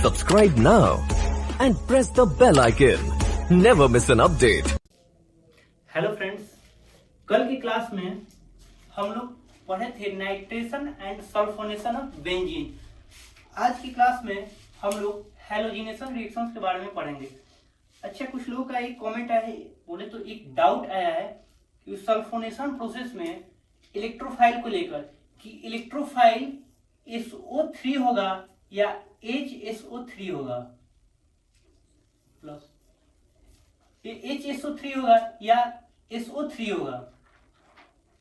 Subscribe now and press the bell icon. Never miss an update. Hello friends, कल की class में हम लोग पढ़े थे nitration and sulphonation of benzene. आज की क्लास में हम लोग हैलोजिनेशन रिएक्शंस के बारे में पढ़ेंगे। अच्छा, कुछ लोगों का एक कमेंट आया है, बोले तो एक डाउट आया है कि सल्फोनेशन प्रोसेस में इलेक्ट्रोफाइल को लेकर कि इलेक्ट्रोफाइल SO3 होगा या HSO3 होगा, प्लस ये HSO3 होगा या SO3 होगा।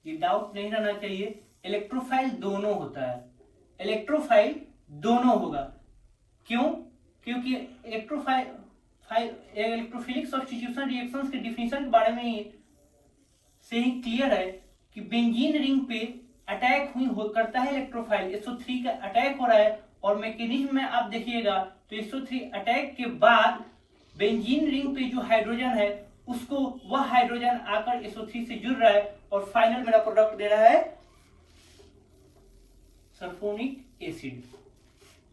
ये डाउट नहीं रहना चाहिए। इलेक्ट्रोफाइल दोनों होता है, इलेक्ट्रोफाइल दोनों होगा। क्यों? क्योंकि इलेक्ट्रोफिलिक सब्स्टिट्यूशन रिएक्शंस के डिफिनीशन के बारे में से ही क्लियर है कि बेंजीन रिंग पे अटैक करता है इलेक्ट्रोफाइल। SO3 का अटैक हो रहा है और मैकेनिज्म में आप देखिएगा तो SO3 अटैक के बाद बेंजीन रिंग पे जो हाइड्रोजन है उसको वह हाइड्रोजन आकर SO3 से जुड़ रहा है और फाइनल मेरा प्रोडक्ट दे रहा है सल्फोनिक एसिड।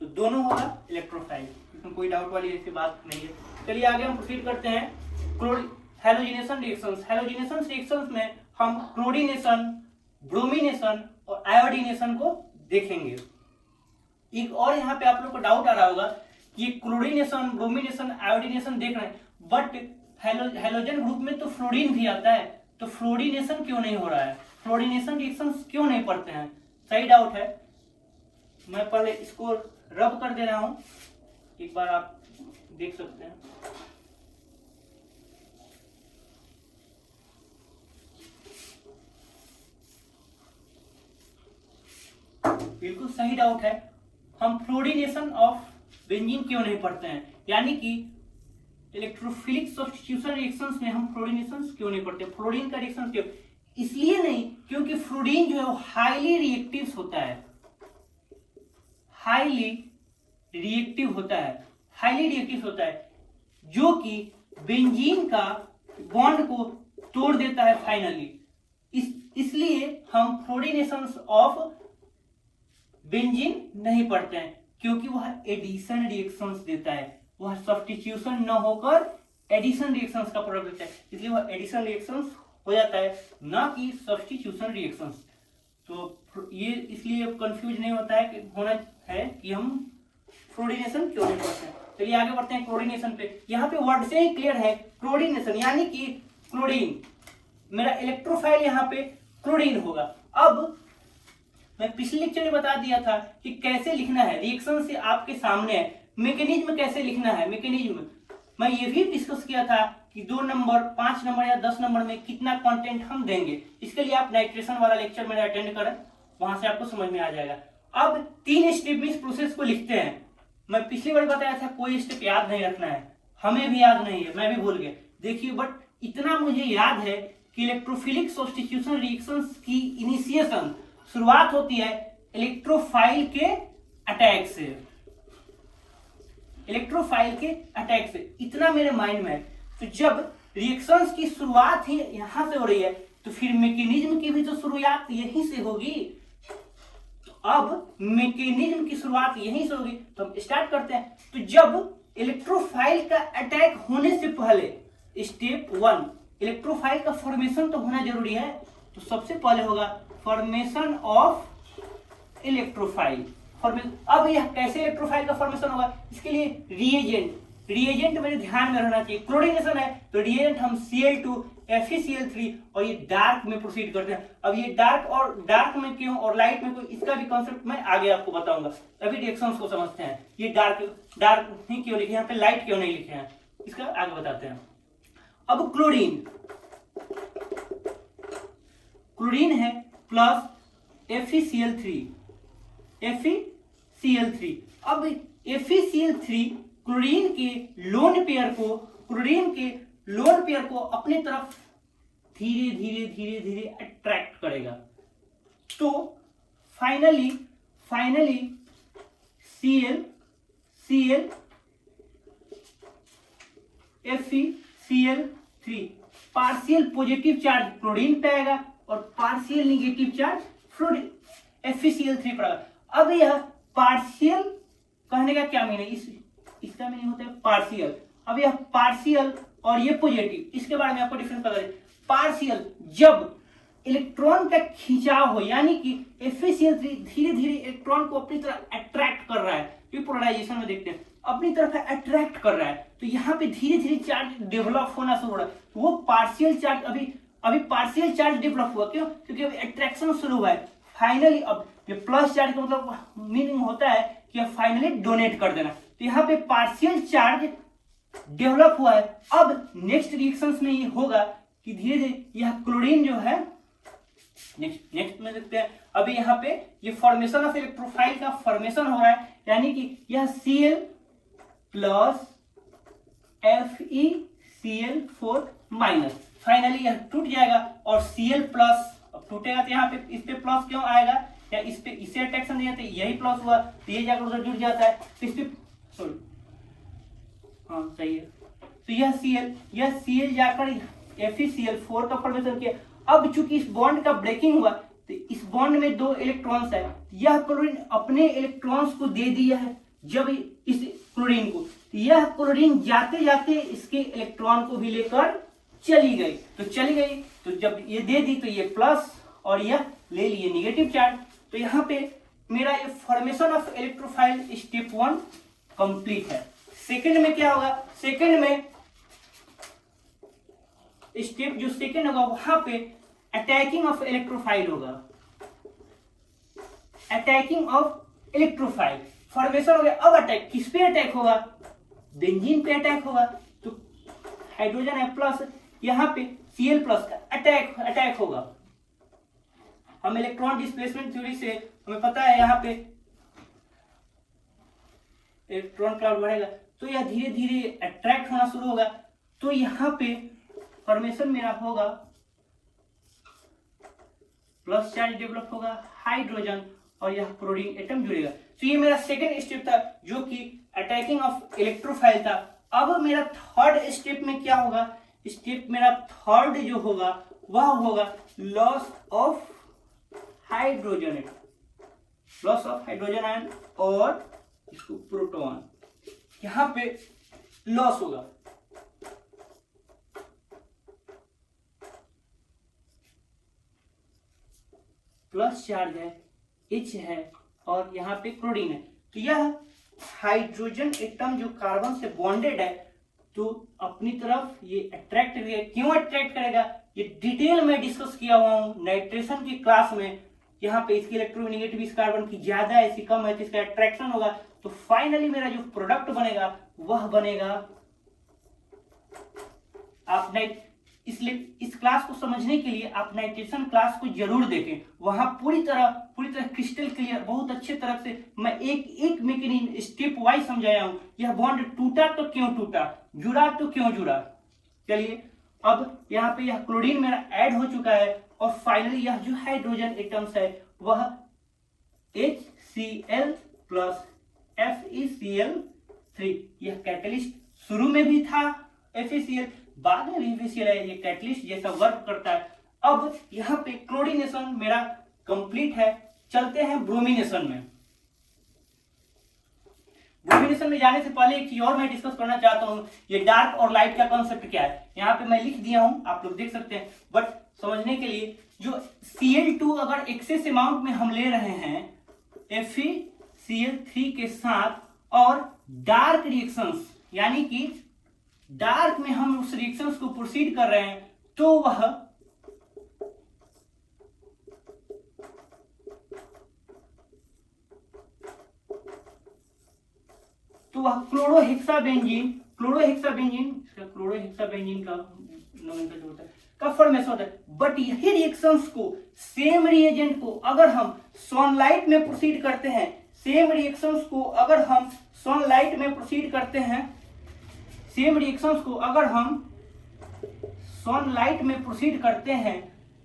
तो दोनों होगा इलेक्ट्रोफाइल, इसमें कोई डाउट वाली ऐसी बात नहीं है। चलिए आगे हम प्रोसीड करते हैं। Halogenation reactions. हैलोजिनेशन रिएक्शंस में हम क्लोरीनेशन, ब्रोमिनेशन और आयोडीनेशन को देखेंगे। एक और यहाँ पे आप लोग को डाउट आ रहा होगा कि ये क्लोरीनेशन, ब्रोमिनेशन, आयोडीनेशन देख रहे हैं, बट हैलोजन ग्रुप में तो फ्लोरीन भी आता है, तो फ्लोरीनेशन क्यों नहीं हो रहा है? फ्लोरीनेशन रिएक्शंस क्यों नहीं पढ़ते हैं? सही डाउट है। मैं पहले इसको रब कर दे रहा हूं, एक बार आप देख सकते हैं। बिल्कुल सही डाउट है। हम फ्लोरीनेशन ऑफ बेंजीन क्यों नहीं पढ़ते हैं, यानी कि इलेक्ट्रोफिलिक सब्स्टिट्यूशन रिएक्शंस में हम फ्लोरीनेशन क्यों नहीं पढ़ते? फ्लोरीन का रिएक्शन क्यों? इसलिए नहीं क्योंकि फ्लोरीन जो है वो हाईली रिएक्टिव होता है, हाईली रिएक्टिव होता है, जो कि बेंजीन का बॉन्ड को तोड़ देता है फाइनली। इसलिए हम फ्लोरीनेशन ऑफ बेंजीन नहीं पढ़ते हैं, क्योंकि वह एडिशन रिएक्शंस देता है, वह सब्स्टिट्यूशन न होकर एडिशन रिएक्शंस का प्रोडक्ट देता है, इसलिए वह एडिशन रिएक्शंस हो जाता है, ना कि सब्स्टिट्यूशन रिएक्शंस। तो ये इसलिए कंफ्यूज नहीं होता है कि होना है कि हम फ्लोरीनेशन क्यों नहीं पढ़ते हैं। चलिए आगे बढ़ते हैं क्लोरीनेशन पे। यहाँ पे वर्ड से ही क्लियर है, क्लोरीनेशन यानी कि क्लोरीन, मेरा इलेक्ट्रोफाइल यहाँ पे क्लोरीन होगा। अब मैं पिछले लेक्चर में बता दिया था कि कैसे लिखना है, रिएक्शन से आपके सामने है, मैकेनिज्म कैसे लिखना है। मैकेनिज्म मैं ये भी डिस्कस किया था कि 2 नंबर, 5 नंबर या 10 नंबर में कितना कंटेंट हम देंगे। इसके लिए आप नाइट्रेशन वाला लेक्चर मेरा अटेंड करें, वहां से आपको समझ में आ जाएगा। अब 3 स्टेप में इस प्रोसेस को लिखते हैं। मैं पिछली बार बताया था कोई स्टेप याद नहीं रखना है, हमें भी याद नहीं है, मैं भी भूल गया। देखिए, बट इतना मुझे याद है कि इलेक्ट्रोफिलिक सब्स्टिट्यूशन रिएक्शंस की इनिशिएशन शुरुआत होती है इलेक्ट्रोफाइल के अटैक से, इतना मेरे माइंड में है। तो जब रिएक्शंस की शुरुआत ही यहां से हो रही है तो फिर मैकेनिज्म की भी तो शुरुआत यहीं से होगी। तो अब मैकेनिज्म की शुरुआत यहीं से होगी, तो हम स्टार्ट करते हैं। तो जब इलेक्ट्रोफाइल का अटैक होने से पहले स्टेप 1, इलेक्ट्रोफाइल का फॉर्मेशन तो होना जरूरी है। तो सबसे पहले होगा फॉर्मेशन ऑफ इलेक्ट्रोफाइल। अब यह कैसे इलेक्ट्रोफाइल का फॉर्मेशन होगा, इसके लिए रिएजेंट मेरे ध्यान में रहना चाहिए। क्लोरीनेशन है तो रिएजेंट हम Cl2, FeCl3 और ये डार्क में प्रोसीड करते हैं। अब ये डार्क में क्यों और लाइट में, कोई इसका भी कॉन्सेप्ट मैं आगे आपको बताऊंगा। अभी रिएक्शंस को समझते हैं। ये डार्क ही क्यों लिखे, यहाँ पे लाइट क्यों नहीं लिखे हैं, इसका आगे बताते हैं। अब क्लोरीन है प्लस FeCl3। अब FeCl3 क्लोरीन के लोन पेयर को अपने तरफ धीरे धीरे अट्रैक्ट करेगा। तो finally FeCl3 partial positive charge chlorine पे आएगा और पार्शियल निगेटिव चार्ज FeCl3 पर आएगा। अब यह पार्शियल कहने का क्या मीन है, इस इसका मीनिंग होता है पार्शियल। अब यह पार्शियल और ये पॉजिटिव, इसके बारे में आपको डिफरेंस पता है। पार्शियल जब इलेक्ट्रॉन का खिंचाव हो, यानी कि FeCl3 धीरे धीरे इलेक्ट्रॉन को अपनी तरफ अट्रैक्ट कर रहा है, ये पोलराइजेशन में देखते हैं, अपनी तरफ अट्रैक्ट कर रहा है, तो यहाँ पे धीरे धीरे चार्ज डेवलप होना शुरू हो रहा है, तो वो पार्शियल चार्ज अभी पार्शियल चार्ज डेवलप हुआ। क्यों? क्योंकि अभी अट्रैक्शन शुरू हुआ है। फाइनली अब ये प्लस चार्ज का मतलब मीनिंग होता है कि फाइनली डोनेट कर देना, तो यहाँ पे पार्शियल चार्ज डेवलप हुआ है। अब नेक्स्ट रिएक्शंस में ये होगा कि धीरे धीरे यह क्लोरीन जो है, नेक्स्ट में देखते हैं, अभी यहाँ पे ये फॉर्मेशन ऑफ इलेक्ट्रोफाइल का फॉर्मेशन हो रहा है, यानी कि यह Cl plus FeCl4 minus, finally यह टूट जाएगा और Cl प्लस, अब टूटेगा तो यहाँ पे इस पे प्लस क्यों आएगा, या इस पे इसे अट्रैक्शन दिया तो यही प्लस हुआ, तो ये जाकर उधर जुड़ जाता है, तो इस पे सॉरी हाँ सही है, तो यह Cl जाकर FeCl4 का फॉर्मेशन किया। अब चूंकि इस बॉन्ड का ब्रेकिंग हुआ, तो इस बॉन्ड में 2 इलेक्ट्रॉन्स है, यह क्लोरीन अपने इलेक्ट्रॉन्स को दे दिया है जब इस क्लोरीन को, तो यह क्लोरीन जाते जाते इसके इलेक्ट्रॉन को भी लेकर चली गई, तो जब ये दे दी तो ये प्लस और यह ले लिए निगेटिव चार्ज। तो यहाँ पे मेरा ये formation of electrophile step 1 complete है। सेकंड में क्या होगा, सेकंड में स्टेप जो सेकंड होगा वहां पे अटैकिंग ऑफ इलेक्ट्रोफाइल होगा, अटैकिंग ऑफ इलेक्ट्रोफाइल फॉर्मेशन हो गया। अब अटैक किस पे अटैक होगा, बेंजीन पे अटैक होगा, तो हाइड्रोजन है प्लस, यहाँ पे Cl प्लस का अटैक होगा। हम इलेक्ट्रॉन डिस्प्लेसमेंट थ्योरी से हमें पता है यहाँ पे इलेक्ट्रॉन क्लाउड बढ़ेगा तो यह धीरे धीरे अट्रैक्ट होना शुरू होगा, तो यहाँ पे फॉर्मेशन मेरा होगा प्लस चार्ज डेवलप होगा, हाइड्रोजन और यह क्लोरीन एटम जुड़ेगा। तो ये मेरा सेकंड स्टेप था जो कि अटैकिंग ऑफ इलेक्ट्रोफाइल था। अब मेरा थर्ड स्टेप में क्या होगा, स्टेप मेरा थर्ड जो होगा वह होगा loss of hydrogen atom, loss of hydrogen ion और इसको प्रोटॉन, यहां पे लॉस होगा। प्लस चार्ज है, H है और यहाँ पे क्लोरीन है, तो यह हाइड्रोजन एटम जो कार्बन से बॉन्डेड है तो अपनी तरफ ये अट्रैक्ट करेगा। क्यों अट्रैक्ट करेगा ये डिटेल में डिस्कस किया हुआ हूँ नाइट्रेशन की क्लास में। यहाँ पे इसकी इलेक्ट्रोनेगेटिव इस कार्बन की ज्यादा है, इसकी कम है, तो इसका अट्रैक्शन होगा। तो फाइनली मेरा जो प्रोडक्ट बनेगा वह बनेगा, आप इस क्लास को समझने के लिए आप नाइट्रेशन क्लास को जरूर देखें, वहां पूरी तरह क्रिस्टल क्लियर बहुत अच्छे तरह से मैं एक मैकेनिज्म स्टेप वाइज समझाया हूं। यह बॉन्ड टूटा तो क्यों टूटा, जुड़ा तो क्यों जुड़ा। चलिए अब यहाँ पे यह क्लोरीन मेरा ऐड हो चुका है और फाइनली यह जो हाइड्रोजन एटम्स है वह HCl प्लस FeCl3, यह कैटलिस्ट शुरू में भी था FeCl, बाद में भी FeCl है, ये कैटलिस्ट जैसा वर्क करता है। अब यहाँ पे क्लोरीनेशन मेरा कंप्लीट है, चलते हैं ब्रोमिनेशन में। ब्रोमिनेशन में जाने से पहले एक चीज और मैं डिस्कस करना चाहता हूँ, ये डार्क और लाइट का कॉन्सेप्ट क्या है। यहाँ पे मैं लिख दिया हूँ, आप लोग देख सकते हैं, बट समझने के लिए जो Cl2 अगर एक्सेस अमाउंट में हम ले रहे हैं FeCl3 के साथ और डार्क रिएक्शंस, यानी कि डार्क में हम उस रिएक्शंस को प्रोसीड कर रहे हैं तो वह क्लोरोहेक्साबेंजीन का फॉर्मेशन होता है। बट यही रिएक्शंस को सेम रिएजेंट को अगर हम सनलाइट में प्रोसीड करते हैं, सेम रिएक्शंस को अगर हम सनलाइट में प्रोसीड करते हैं, सेम रिएक्शंस को अगर हम सनलाइट में प्रोसीड करते हैं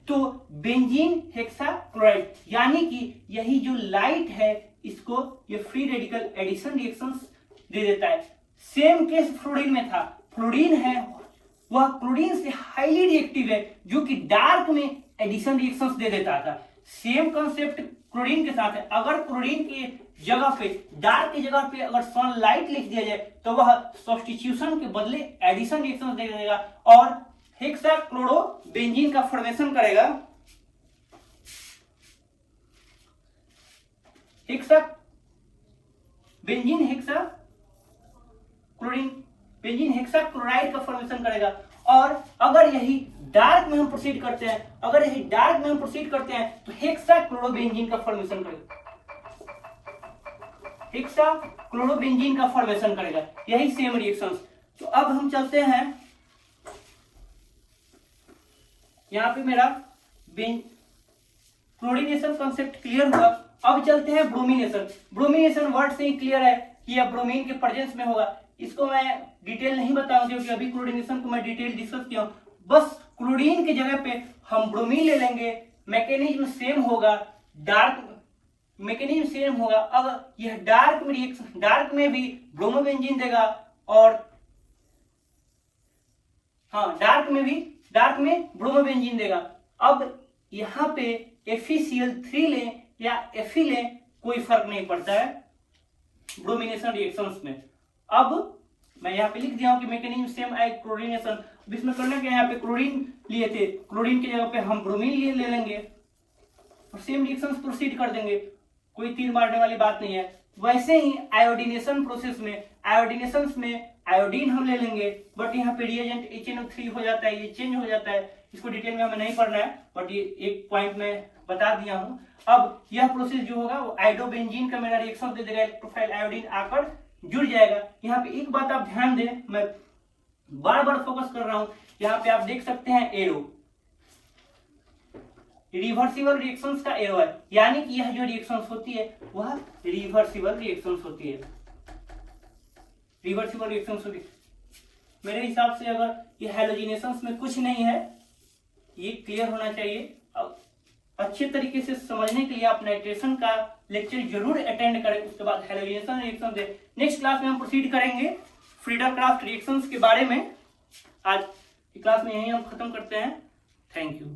तो बेंजीन हेक्साक्लोराइड, यानी कि यही जो लाइट है इसको ये फ्री रेडिकल एडिशन रिएक्शंस दे देता है। सेम केस फ्लोरीन में था, फ्लोरीन है वह क्लोरीन से हाईली रिएक्टिव है जो कि डार्क में एडिशन रिएक्शंस दे देता था। सेम कंसेप्ट क्लोरीन के साथ है। अगर क्लोरीन की जगह पे, डार्क की जगह पे अगर सनलाइट लिख दिया जाए तो वह सब्स्टिट्यूशन के बदले एडिशन रिएक्शन दे देगा और हेक्साक्लोरोबेंजीन का फॉर्मेशन करेगा। बेंजीन हेक्साक्लोराइड का फॉर्मेशन करेगा। और अगर यही डार्क में हम प्रोसीड करते हैं, तो हेक्साक्लोरोबेंजीन का फॉर्मेशन करेगा। यही सेम रिएक्शंस। तो अब हम चलते हैं, यहां पे मेरा क्लोरीनेशन कॉन्सेप्ट क्लियर हुआ। अब चलते हैं ब्रोमीनेशन। ब्रोमीनेशन वर्ड से ही क्लियर है कि यह ब्रोमीन के प्रेजेंस में होगा। इसको मैं डिटेल नहीं बताऊंगा क्योंकि अभी क्लोरीनेशन को मैं डिटेल डिस्कस किया हूं। बस क्लोरीन की जगह पे हम ब्रोमीन ले लेंगे, मैकेनिज्म सेम होगा, मैकेनिज्म सेम होगा। अब यह डार्क में भी ब्रोमोबेंजीन देगा और डार्क में ब्रोमोबेंजीन देगा। अब यहां पे FeCl3 लें या Fe लें, कोई फर्क नहीं पड़ता है ब्रोमिनेशन रिएक्शंस में। अब मैं यहाँ पे लिख दिया हूं कि मैकेनिज्म सेम एज क्लोरीनेशन। इसमें करना क्या, यहाँ पे क्लोरीन लिए थे, क्लोरीन की जगह पे हम ब्रोमीन ले लेंगे और सेम रिएक्शंस प्रोसीड कर देंगे, कोई तीर मारने वाली बात नहीं है। वैसे ही आयोडीनेशन प्रोसेस में, आयोडीन हम ले लेंगे, बट यहाँ पे रिएजेंट HNO3 हो जाता है, ये चेंज हो जाता है। इसको डिटेल में हमें नहीं पढ़ना है, बट ये एक पॉइंट में बता दिया हूं। अब यह प्रोसेस जो होगा वो आयोडोबेंजीन का मेरा रिएक्शन दे देगा, इलेक्ट्रोफाइल आयोडीन आकर जुड़ जाएगा। यहाँ पे एक बात आप ध्यान दें, मैं बार बार फोकस कर रहा हूं, यहाँ पे आप देख सकते हैं एरो, रिवर्सिबल रिएक्शंस का एरो है, यानी कि यह जो रिएक्शंस होती है वह रिवर्सिबल रिएक्शंस होती है। मेरे हिसाब से अगर ये हैलोजिनेशंस में कुछ नहीं है, ये क्लियर होना चाहिए। अब अच्छे तरीके से समझने के लिए आप नाइट्रेशन का लेक्चर जरूर अटेंड करें, उसके बाद हैलोजिनेशन रिएक्शन दे। नेक्स्ट क्लास में हम प्रोसीड करेंगे फ्रीडर क्राफ्ट रिएक्शंस के बारे में। आज की क्लास में यही हम खत्म करते हैं। Thank you.